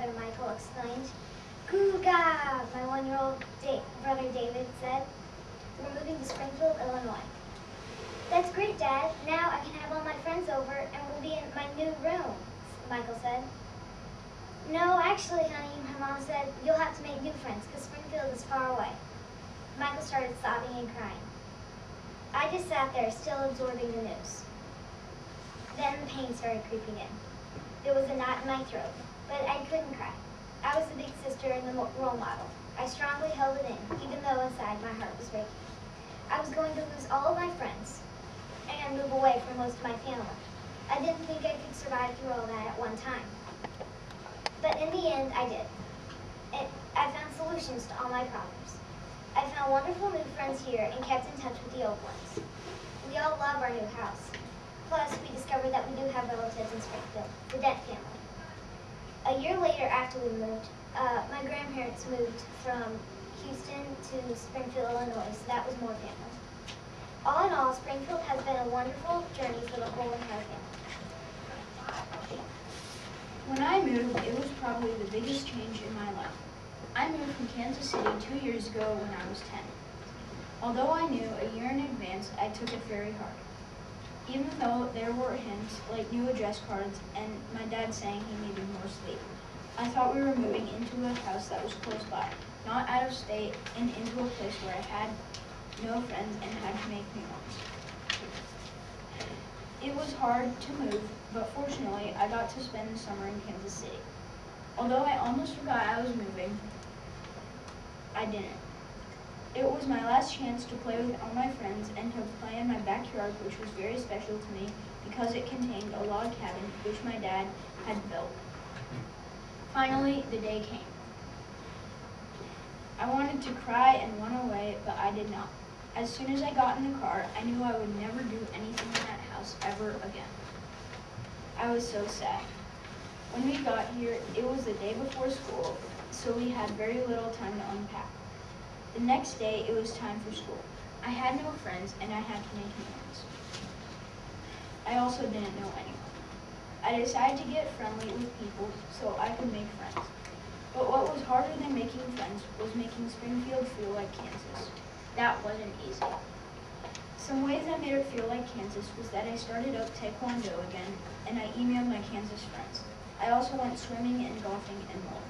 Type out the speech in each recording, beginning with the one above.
Michael exclaimed. Googa! My one-year-old brother David said. We're moving to Springfield, Illinois. That's great, Dad. Now I can have all my friends over and we'll be in my new room, Michael said. No, actually, honey, my mom said, you'll have to make new friends because Springfield is far away. Michael started sobbing and crying. I just sat there, still absorbing the news. Then the pain started creeping in. There was a knot in my throat, but I couldn't cry. I was the big sister and the role model. I strongly held it in, even though inside my heart was breaking. I was going to lose all of my friends and move away from most of my family. I didn't think I could survive through all that at one time. But in the end, I did. I found solutions to all my problems. I found wonderful new friends here and kept in touch with the old ones. We all love our new house. Plus, we discovered that we do have relatives in Springfield, the Dent family. A year later after we moved, my grandparents moved from Houston to Springfield, Illinois, so that was more family. All in all, Springfield has been a wonderful journey for the whole entire family. When I moved, it was probably the biggest change in my life. I moved from Kansas City 2 years ago when I was 10. Although I knew a year in advance, I took it very hard. Even though there were hints, like new address cards and my dad saying he needed more sleep, I thought we were moving into a house that was close by, not out of state, and into a place where I had no friends and had to make new ones. It was hard to move, but fortunately, I got to spend the summer in Kansas City. Although I almost forgot I was moving, I didn't. It was my last chance to play with all my friends and to play in my backyard, which was very special to me because it contained a log cabin which my dad had built. Finally, the day came. I wanted to cry and run away, but I did not. As soon as I got in the car, I knew I would never do anything in that house ever again. I was so sad. When we got here, it was the day before school, so we had very little time to unpack. The next day, it was time for school. I had no friends, and I had to make new ones. I also didn't know anyone. I decided to get friendly with people so I could make friends. But what was harder than making friends was making Springfield feel like Kansas. That wasn't easy. Some ways I made it feel like Kansas was that I started up Taekwondo again, and I emailed my Kansas friends. I also went swimming and golfing and more.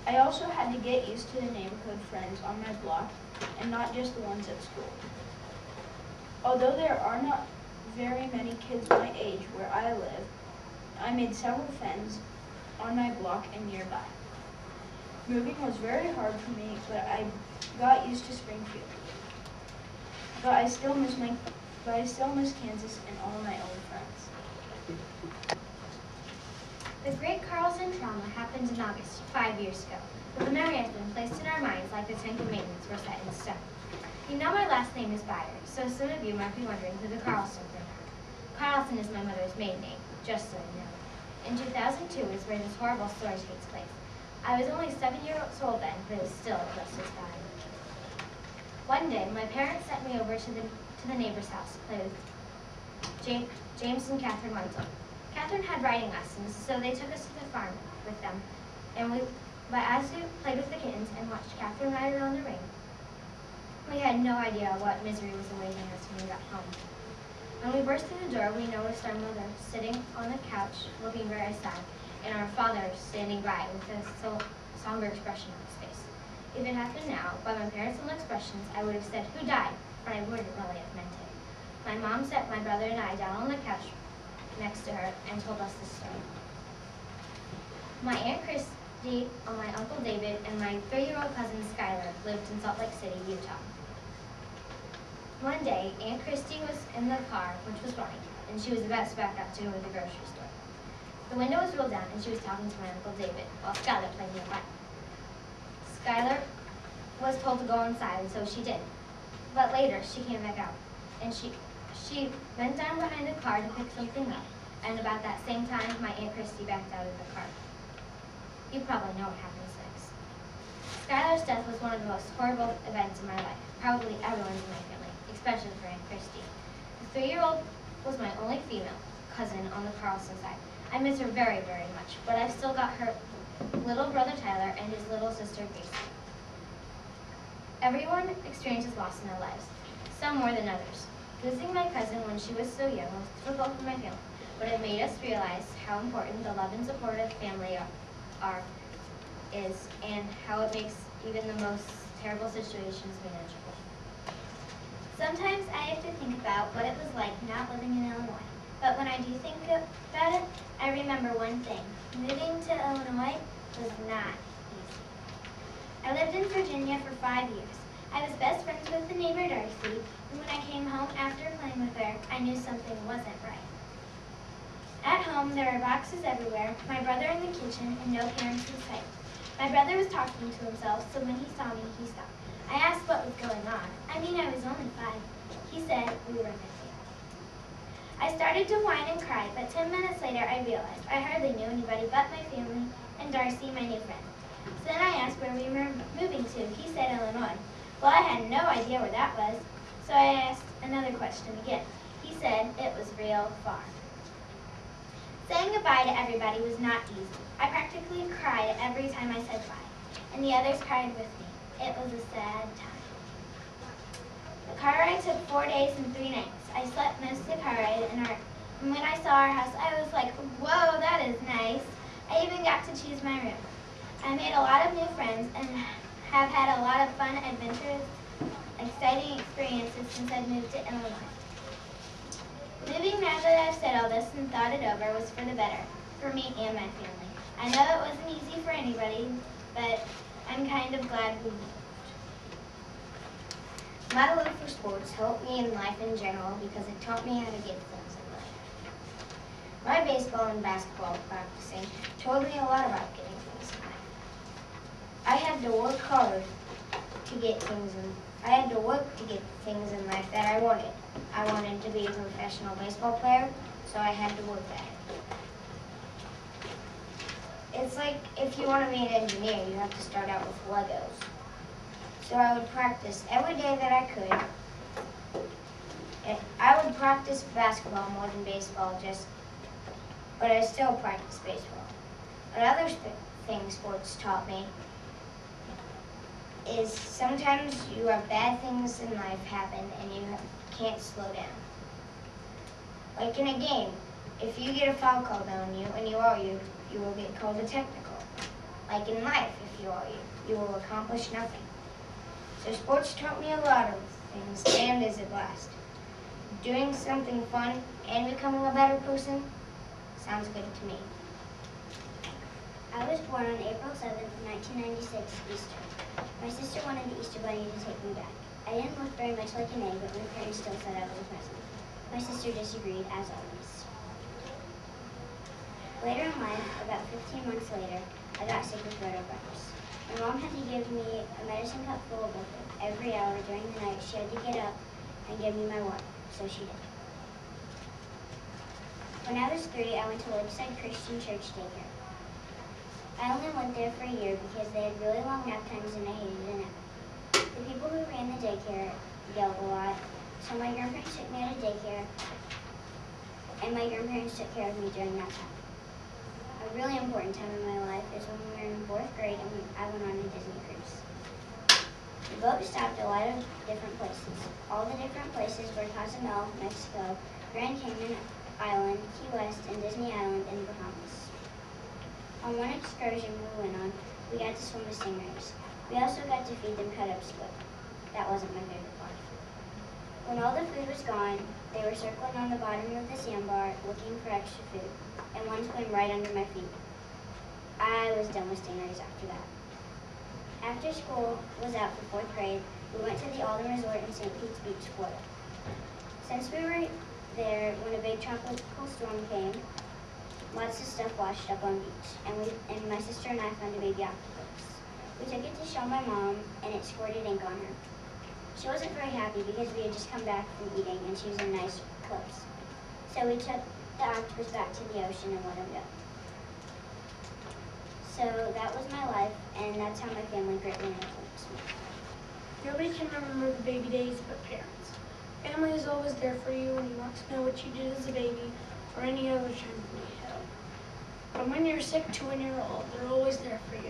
I also had to get used to the neighborhood friends on my block and not just the ones at school. Although there are not very many kids my age where I live, I made several friends on my block and nearby. Moving was very hard for me, but I got used to Springfield. But I still miss Kansas and all my old friends. The Great Carlson trauma happened in August 5 years ago, but the memory has been placed in our minds like the Ten Commandments were set in stone. You know my last name is Byard, so some of you might be wondering who the Carlsons are. Carlson is my mother's maiden name, just so you know. In 2002 is where this horrible story takes place. I was only 7 years old then, but it was still just as bad. One day, my parents sent me over to the neighbor's house to play with James and Catherine Wenzel. Catherine had riding lessons, so they took us to the farm with them. But as we played with the kittens and watched Catherine ride around the ring, we had no idea what misery was awaiting us when we got home. When we burst through the door, we noticed our mother sitting on the couch, looking very sad, and our father standing by with a somber expression on his face. If it happened now, by my parents' own expressions, I would have said, "Who died?" but I wouldn't really have meant it. My mom sat my brother and I down on the couch next to her and told us this story. My Aunt Christy, my Uncle David, and my 3-year-old cousin Skylar lived in Salt Lake City, Utah. One day, Aunt Christy was in the car, which was running, and she was about to back out to go to the grocery store. The window was rolled down, and she was talking to my Uncle David, while Skylar played nearby. Skylar was told to go inside, and so she did. But later, she came back out, and she went down behind the car to pick something up, and about that same time, my Aunt Christy backed out of the car. You probably know what happens next. Skylar's death was one of the most horrible events in my life, probably everyone's in my family, especially for Aunt Christy. The 3-year-old was my only female cousin on the Carlson side. I miss her very, very much, but I've still got her little brother Tyler, and his little sister Gracie. Everyone experiences loss in their lives, some more than others. Losing my cousin when she was so young was difficult for my family, but it made us realize how important the love and support of family is, and how it makes even the most terrible situations manageable. Sometimes I have to think about what it was like not living in Illinois. But when I do think about it, I remember one thing. Moving to Illinois was not easy. I lived in Virginia for 5 years. I was best friends with the neighbor Darcy, and when I came home after playing with her, I knew something wasn't right. At home, there were boxes everywhere, my brother in the kitchen, and no parents in sight. My brother was talking to himself, so when he saw me, he stopped. I asked what was going on. I mean, I was only 5. He said we were missing. I started to whine and cry, but 10 minutes later I realized I hardly knew anybody but my family and Darcy, my new friend. So then I asked where we were moving to. He said Illinois. Well, I had no idea where that was, so I asked another question again. He said it was real far. Saying goodbye to everybody was not easy. I practically cried every time I said bye, and the others cried with me. It was a sad time. The car ride took 4 days and 3 nights. I slept most of the car ride, and when I saw our house, I was like, whoa, that is nice. I even got to choose my room. I made a lot of new friends and have had a lot of fun, adventurous, exciting experiences since I've moved to Illinois. Moving now that I've said all this and thought it over was for the better, for me and my family. I know it wasn't easy for anybody, but I'm kind of glad we moved. My love for sports helped me in life in general because it taught me how to get things in life. My baseball and basketball practicing told me a lot about getting things in life. I had to work hard to get things in life that I wanted. I wanted to be a professional baseball player, so I had to work at it. It's like if you want to be an engineer, you have to start out with Legos. So I would practice every day that I could. I would practice basketball more than baseball, but I still practice baseball. Another thing sports taught me is sometimes you have bad things in life happen and you can't slow down. Like in a game, if you get a foul called on you and you argue, you will get called a technical. Like in life, if you argue, you will accomplish nothing. So sports taught me a lot of things, and is it last? Doing something fun and becoming a better person sounds good to me. I was born on April 7th, 1996, Easter. My sister wanted the Easter Bunny to take me back. I didn't look very much like an egg, but my parents still said I was a present. My sister disagreed, as always. Later in life, about 15 months later, I got sick with rotavirus. My mom had to give me a medicine cup full of liquid. Every hour during the night, she had to get up and give me my water, so she did. When I was 3, I went to Lakeside Christian Church daycare. I only went there for a year because they had really long nap times and I hated a nap. The people who ran the daycare yelled a lot, so my grandparents took me out of daycare, and my grandparents took care of me during that time. A really important time in my life is when we were in 4th grade and I went on a Disney cruise. The boat stopped a lot of different places. All the different places were Cozumel, Mexico, Grand Cayman Island, Key West, and Disney Island in the Bahamas. On one excursion we went on, we got to swim with stingrays. We also got to feed them cut up squid. That wasn't my favorite part. When all the food was gone, they were circling on the bottom of the sandbar looking for extra food, and one swam right under my feet. I was done with stingrays after that. After school was out for 4th grade, we went to the Alden Resort in St. Pete's Beach, Florida. Since we were there when a big tropical storm came, lots of stuff washed up on the beach, and my sister and I found a baby octopus. We took it to show my mom, and it squirted ink on her. She wasn't very happy because we had just come back from eating, and she was in nice clothes. So we took the octopus back to the ocean and let him go. So that was my life, and that's how my family greatly influenced me. Nobody can remember the baby days but parents. Family is always there for you when you want to know what you did as a baby or any other time you need help. From when you're sick to when you're old, they're always there for you.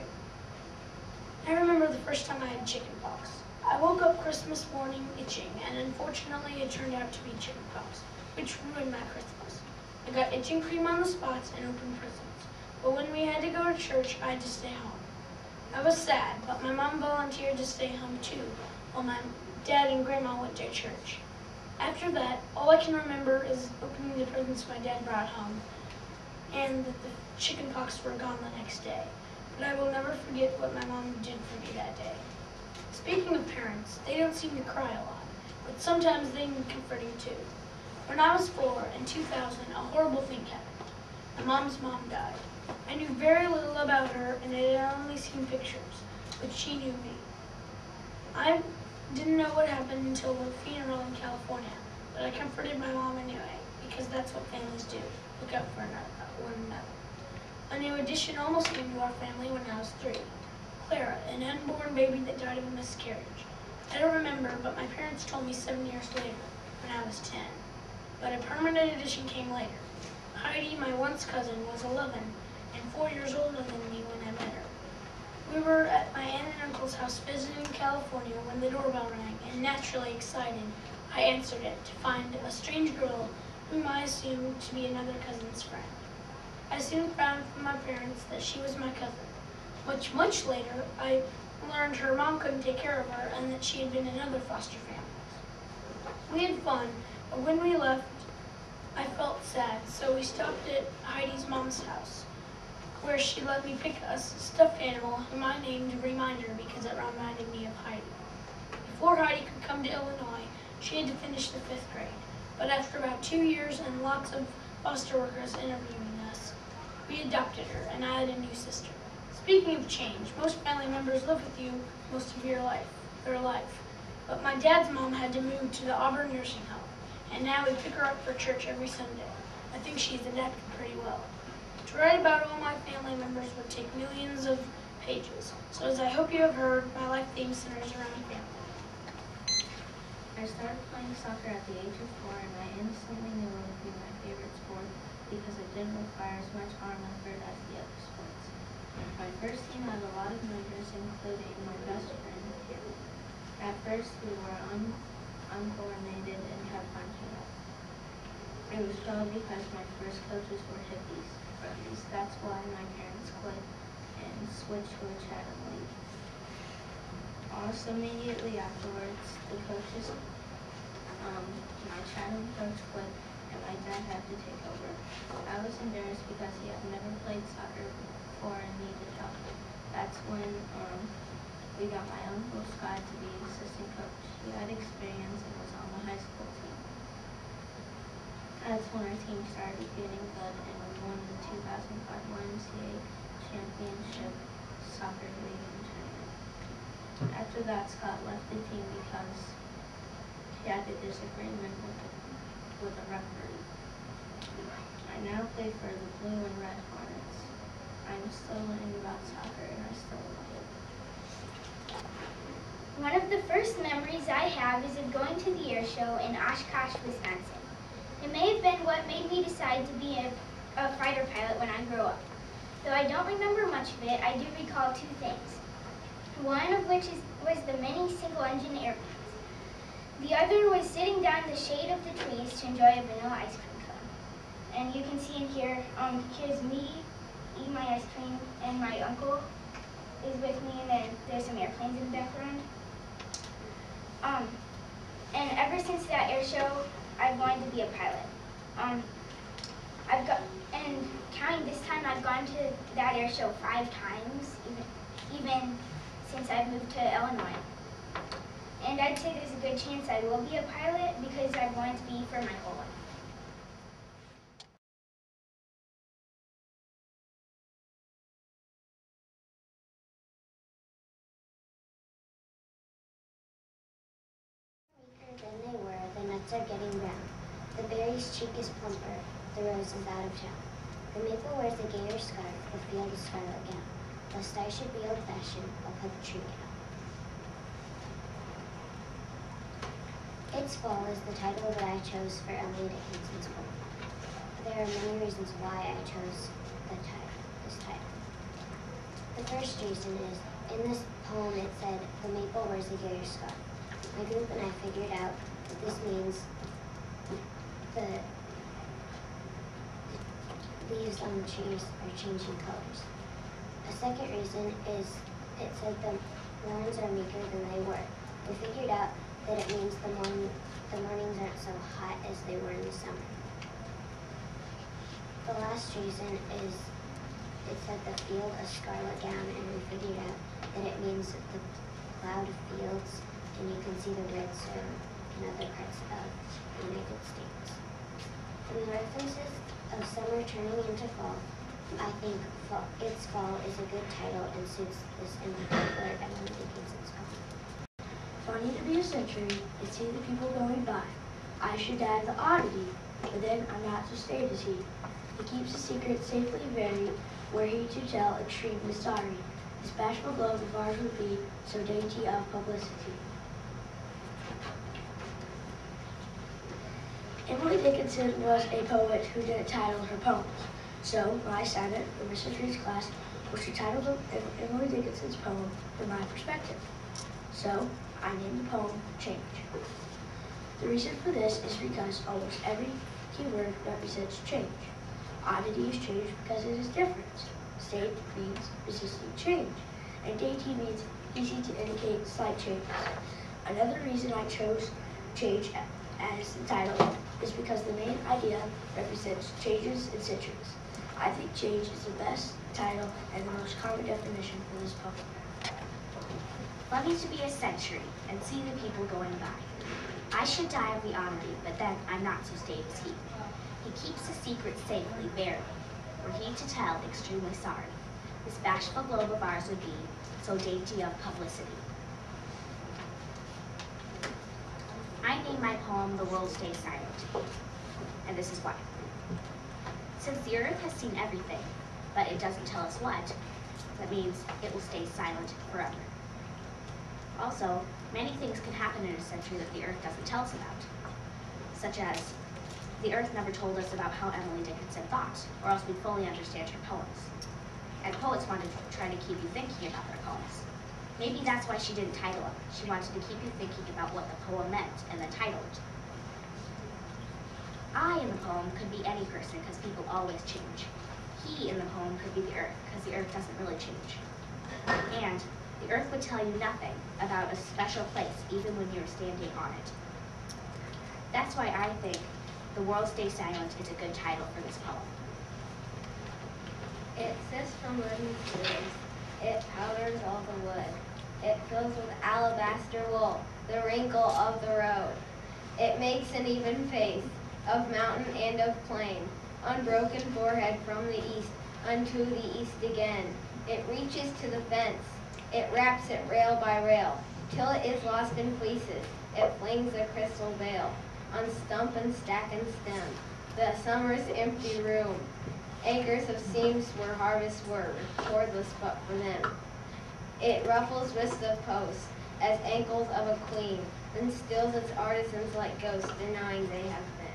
first time I had chicken pox. I woke up Christmas morning itching, and unfortunately it turned out to be chicken pox, which ruined my Christmas. I got itching cream on the spots and open presents, but when we had to go to church, I had to stay home. I was sad, but my mom volunteered to stay home too, while my dad and grandma went to church. After that, all I can remember is opening the presents my dad brought home, and that the chicken pox were gone the next day. But I will never forget what my mom did for me that day. Speaking of parents, they don't seem to cry a lot, but sometimes they need comforting too. When I was 4, in 2000, a horrible thing happened. My mom's mom died. I knew very little about her, and I had only seen pictures, but she knew me. I didn't know what happened until the funeral in California, but I comforted my mom anyway, because that's what families do, look out for one another. A new addition almost came to our family when I was 3. Clara, an unborn baby that died of a miscarriage. I don't remember, but my parents told me 7 years later, when I was 10. But a permanent addition came later. Heidi, my once cousin, was 11 and 4 years older than me when I met her. We were at my aunt and uncle's house visiting California when the doorbell rang, and naturally excited, I answered it to find a strange girl whom I assumed to be another cousin's friend. I soon found from my parents that she was my cousin. Much later, I learned her mom couldn't take care of her and that she had been in other foster families. We had fun, but when we left, I felt sad, so we stopped at Heidi's mom's house, where she let me pick a stuffed animal whom I named Reminder because it reminded me of Heidi. Before Heidi could come to Illinois, she had to finish the 5th grade, but after about 2 years and lots of foster workers interviewing us, we adopted her, and I had a new sister. Speaking of change, most family members live with you most of their life. But my dad's mom had to move to the Auburn nursing home, and now we pick her up for church every Sunday. I think she's adapted pretty well. To write about all my family members would take millions of pages, so as I hope you have heard, my life theme centers around family. I started playing soccer at the age of 4, and I instantly knew it would be my favorite sport because it didn't require as much arm effort as the other sports. My first team had a lot of members, including my best friend. At first, we were uncoordinated and kept bunching up. It was probably because my first coaches were hippies. Or at least that's why my parents quit and switched to a Chatham League. Almost immediately afterwards, the coaches, my Chatham coach quit and my dad had to take over. I was embarrassed because he had never played soccer before and needed help. That's when we got my uncle Scott to be assistant coach. He had experience and was on the high school team. That's when our team started getting good and we won the 2005 YMCA Championship Soccer League and tournament. After that, Scott left the team because he had a disagreement with the referee. I now play for the Blue and Red Hornets. I'm still learning about soccer and I still love it. One of the first memories I have is of going to the air show in Oshkosh, Wisconsin. It may have been what made me decide to be a fighter pilot when I grew up. Though I don't remember much of it, I do recall 2 things. One of which was the many single-engine airplanes. The other was sitting down in the shade of the trees to enjoy a vanilla ice cream cone. And you can see in here, here's me eating my ice cream, and my uncle is with me, and then there's some airplanes in the background. And ever since that air show, I've wanted to be a pilot. And counting this time, I've gone to that air show 5 times, even since I've moved to Illinois. And I'd say there's a good chance I will be a pilot because I've wanted to be for my whole life. Than they were, the nuts are getting brown. The berry's cheek is plumper, the rose is out of town. The maple wears a gayer scarf, the field a scarlet gown. Lest I should be old-fashioned, I'll cut the tree down. It's Fall is the title that I chose for Emily Dickinson's poem. There are many reasons why I chose this title. The first reason is in this poem it said, the maple wears a gayer scarf. My group and I figured out that this means the leaves on the trees are changing colors. A second reason is it said the mornings are meeker than they were. We figured out that it means the mornings aren't so hot as they were in the summer. The last reason is it said the field a scarlet gown, and we figured out that it means the plowed fields, and you can see the red soil in other parts of the United States. From the references of summer turning into fall, I think It's Fall is a good title and suits this in particular Emily Dickinson's poem. Funny to be a century and see the people going by. I should die of the oddity, but then I'm not so staid as he. He keeps a secret safely buried, were he to tell extremely sorry. This bashful glove of ours would be so dainty of publicity. Emily Dickinson was a poet who didn't title her poems. So, when I signed it for Mrs. Reed's class, was she titled Emily Dickinson's poem from my perspective. So, I named the poem Change. The reason for this is because almost every keyword represents change. Oddity is change because it is different. Staid means resisting change. And dainty means easy to indicate slight changes. Another reason I chose change as the title is because the main idea represents changes in centuries. I think change is the best title and the most common definition for this poem. Funny to be a century and see the people going by. I should die of the oddity, but then I'm not so staid as he. He keeps a secret safely buried, were he to tell extremely sorry. This bashful globe of ours would be so dainty of publicity. I named my poem The World Stays Silent, and this is why. Since the earth has seen everything, but it doesn't tell us what, that means it will stay silent forever. Also, many things can happen in a century that the earth doesn't tell us about, such as the earth never told us about how Emily Dickinson thought, or else we'd fully understand her poems. And poets wanted to try to keep you thinking about their poems. Maybe that's why she didn't title it. She wanted to keep you thinking about what the poem meant and then title it. I in the poem could be any person because people always change. He in the poem could be the earth because the earth doesn't really change. And the earth would tell you nothing about a special place even when you're standing on it. That's why I think The World Stays Silent is a good title for this poem. It sifts from wooden sleeves. It powders all the wood. It fills with alabaster wool, the wrinkle of the road. It makes an even face of mountain and of plain, unbroken forehead from the east unto the east again. It reaches to the fence. It wraps it rail by rail, till it is lost in fleeces. It flings a crystal veil on stump and stack and stem, the summer's empty room. Acres of seams where harvests were, recordless but for them. It ruffles wrists of posts as ankles of a queen, then stills its artisans like ghosts, denying they have been.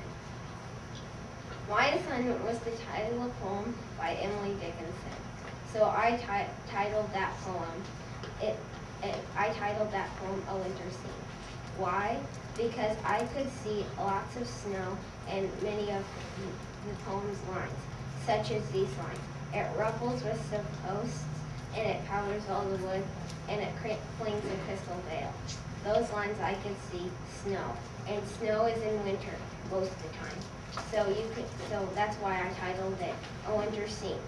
My assignment was to title a poem by Emily Dickinson, so I titled that poem. I titled that poem A Winter Scene. Why? Because I could see lots of snow in many of the poem's lines, such as these lines. It ruffles wrists of posts, and it powders all the wood, and it flings a crystal veil. Those lines I could see snow, and snow is in winter most of the time. So that's why I titled it A Winter Scene.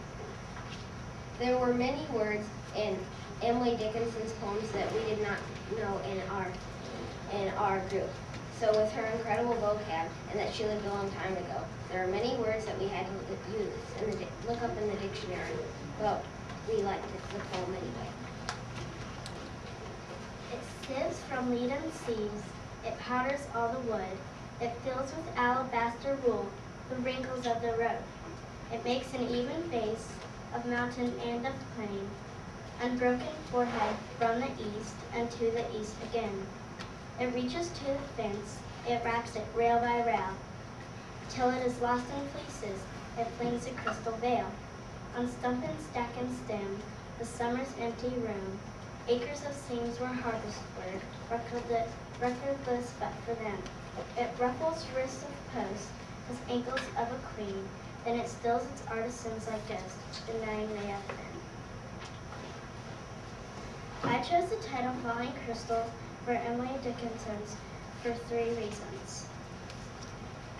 There were many words in Emily Dickinson's poems that we did not know in our group. So with her incredible vocab, and that she lived a long time ago, there are many words that we had to use and look up in the dictionary, but we liked the poem anyway. It sieves from leaden seams, it powders all the wood, it fills with alabaster wool the wrinkles of the road. It makes an even face of mountain and of plain, unbroken forehead from the east and to the east again. It reaches to the fence, it wraps it rail by rail, till it is lost in fleeces, it flings a crystal veil. On stump and stack and stem, the summer's empty room, Acres of seams were harvested, recordless but for them. It ruffles wrists of posts, has ankles of a queen, then it stills its artisans like ghosts, denying they have been. I chose the title Falling Crystals for Emily Dickinson's for 3 reasons.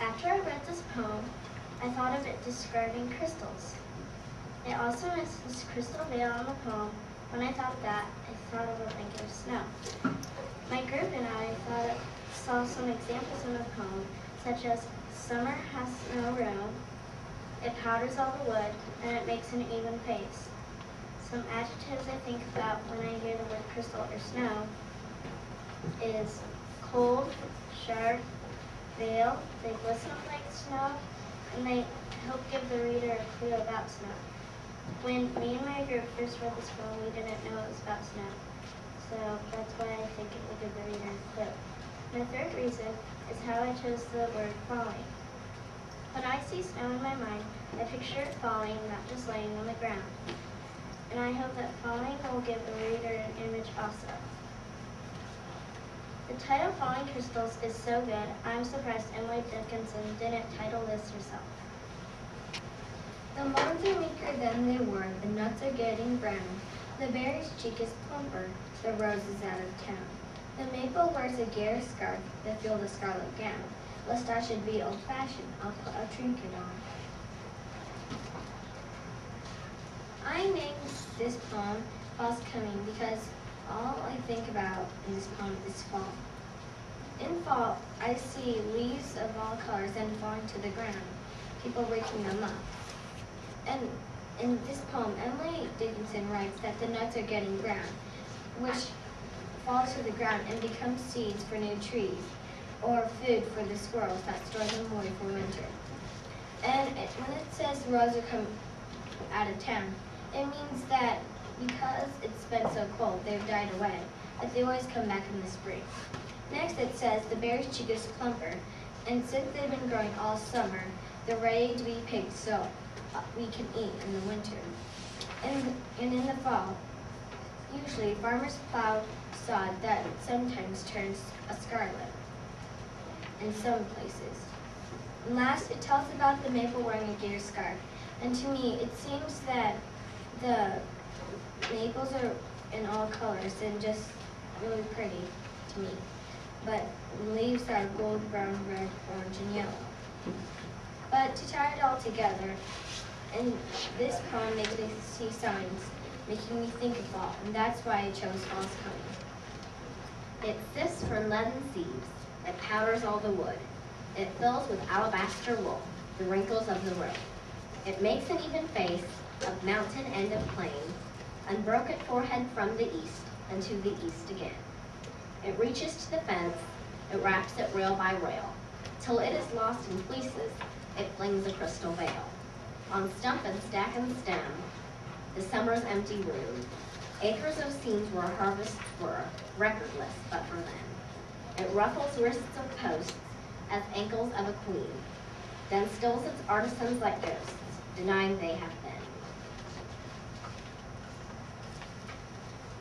After I read this poem, I thought of it describing crystals. It also mentions crystal veil in the poem. When I thought of that, I thought of a blanket of snow. My group and I saw some examples in the poem, such as summer has no room, it powders all the wood, and it makes an even face. Some adjectives I think about when I hear the word crystal or snow is cold, sharp, veil, they glisten like snow, and they help give the reader a clue about snow. When me and my group first read this poem, we didn't know it was about snow, so that's why I think it will give the reader a clue. My third reason is how I chose the word falling. When I see snow in my mind, I picture it falling, not just laying on the ground. And I hope that falling will give the reader an image also. The title Falling Crystals is so good, I'm surprised Emily Dickinson didn't title this herself. The moons are weaker than they were, the nuts are getting brown, the berry's cheek is plumper, the rose is out of town. The maple wears a gay scarf, the field a scarlet gown. Lest I should be old-fashioned, I'll put a trinket on. I named this poem Fall's Coming because all I think about in this poem is fall. In fall, I see leaves of all colors and falling to the ground, people raking them up. And in this poem, Emily Dickinson writes that the nuts are getting brown, which fall to the ground and become seeds for new trees, or food for the squirrels that store them away for winter. And when it says the roses are coming out of town, it means that because it's been so cold, they've died away, but they always come back in the spring. Next it says the berry's cheek is plumper, and since they've been growing all summer, they're ready to be picked so we can eat in the winter. And in the fall, usually farmers plow sod that sometimes turns a scarlet in some places. And last, it tells about the maple wearing a gator scarf. And to me, it seems that the maples are in all colors and just really pretty to me. But leaves are gold, brown, red, orange, and yellow. But to tie it all together, and this poem makes me see signs, making me think of fall, and that's why I chose Fall's Coming. It sifts for leaden sieves, it powders all the wood. It fills with alabaster wool the wrinkles of the road. It makes an even face of mountain and of plain, unbroken forehead from the east, and to the east again. It reaches to the fence, it wraps it rail by rail, till it is lost in fleeces, it flings a crystal veil. On stump and stack and stem, the summer's empty room, acres of seams where harvests were, recordless but for them. It ruffles wrists of posts as ankles of a queen, then stills its artisans like ghosts, denying they have been.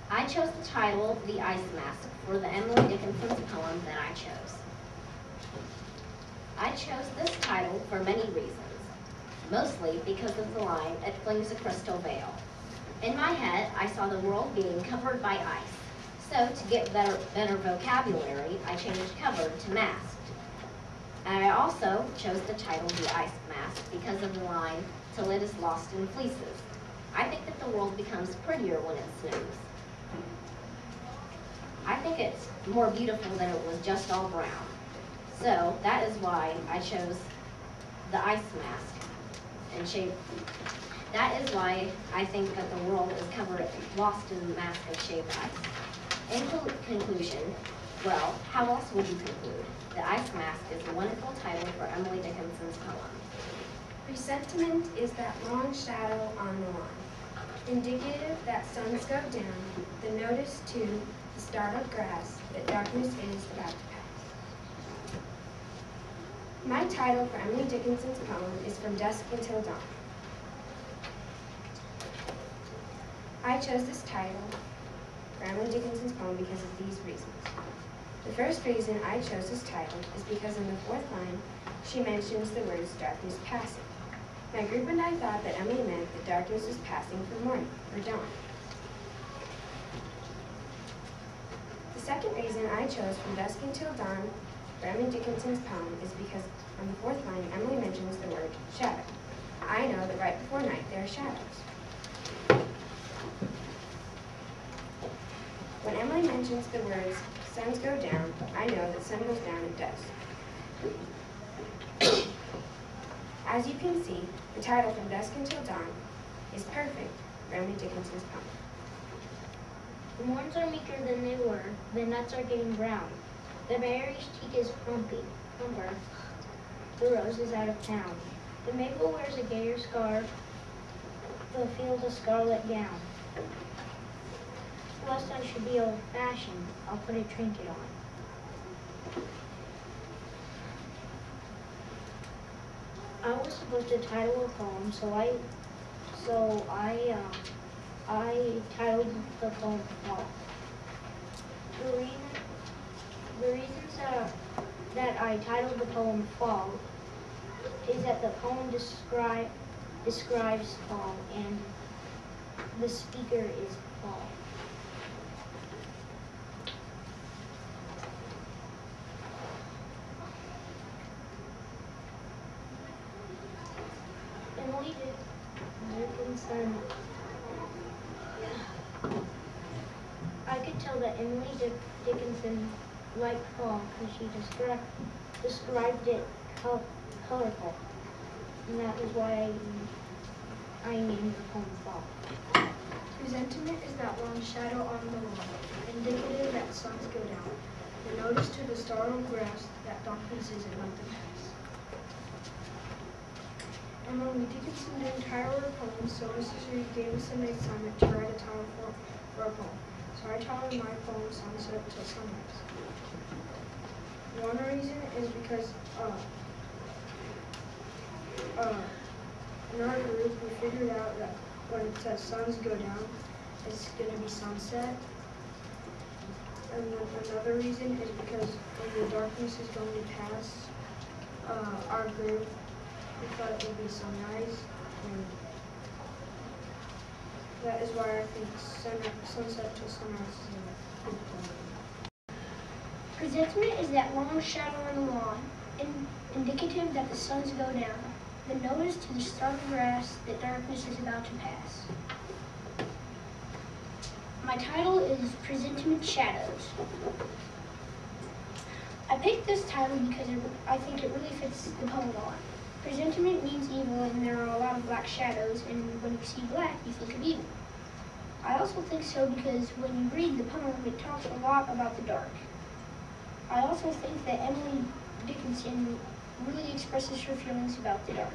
I chose the title, The Ice Mask, for the Emily Dickinson's poem that I chose. I chose this title for many reasons, mostly because of the line, it flings a crystal veil. In my head, I saw the world being covered by ice. So to get better vocabulary, I changed covered to masked. And I also chose the title The Ice Mask because of the line, till it is lost in fleeces. I think that the world becomes prettier when it snows. I think it's more beautiful than it was just all brown. So that is why I chose the ice mask and shape. That is why I think that the world is covered, lost in the mask of shaved ice. In conclusion, well, how else would you conclude? The Ice Mask is a wonderful title for Emily Dickinson's poem. Presentiment is that long shadow on the lawn, indicative that suns go down, the notice to the startled grass that darkness is about to pass. My title for Emily Dickinson's poem is From Dusk Until Dawn. I chose this title Emily Dickinson's poem because of these reasons. The first reason I chose this title is because in the fourth line, she mentions the words darkness passing. My group and I thought that Emily meant that darkness was passing for morning, or dawn. The second reason I chose From Dusk Until Dawn for Emily Dickinson's poem is because on the fourth line, Emily mentions the word shadow. I know that right before night there are shadows. When Emily mentions the words suns go down, I know that sun goes down at dusk. As you can see, the title From Dusk Until Dawn is perfect for Emily Dickinson's poem. The morns are meeker than they were, the nuts are getting brown. The berry's cheek is plumper, the rose is out of town. The maple wears a gayer scarf, the field a scarlet gown. Lest I should be old-fashioned, I'll put a trinket on. I was supposed to title a poem, so I titled the poem Fall. The reasons that I titled the poem Fall is that the poem describes fall and the speaker is fall. Emily Dickinson. I could tell that Emily Dickinson liked fall because she described it colorful, and that is why I named the poem Fall. Presentiment is that long shadow on the lawn, indicative that suns go down. The notice to the startled grass that darkness is about to pass. Emily Dickinson didn't title her poem, so Mrs. Reed gave us an assignment to write a title for a poem. So I titled my poem Sunset Till Sunrise. One reason is because in our group we figured out that when it says suns go down, it's going to be sunset. And then another reason is because when the darkness is going to pass, our group, we thought it would be sunrise. And that is why I think Sunset Till Sunrise is a good poem. Presentiment is that long shadow on the lawn, indicative that the suns go down. The notice to the startled grass that darkness is about to pass. My title is Presentiment Shadows. I picked this title because I think it really fits the poem a lot. Presentiment means evil, and there are a lot of black shadows, and when you see black, you think of evil. I also think so because when you read the poem, it talks a lot about the dark. I also think that Emily Dickinson really expresses her feelings about the dark.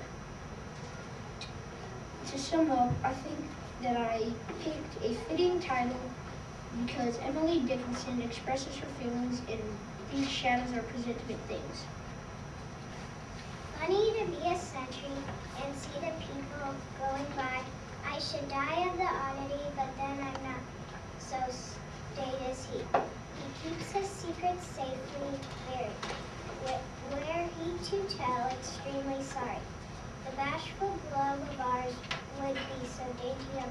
To sum up, I think that I picked a fitting title because Emily Dickinson expresses her feelings and these shadows are presentiment things. Funny to be a sentry and see the people going by. I should die of the oddity, but then I'm not so staid as he. He keeps his secrets safely buried. Were he to tell, extremely sorry. The bashful glove of ours would be so dainty of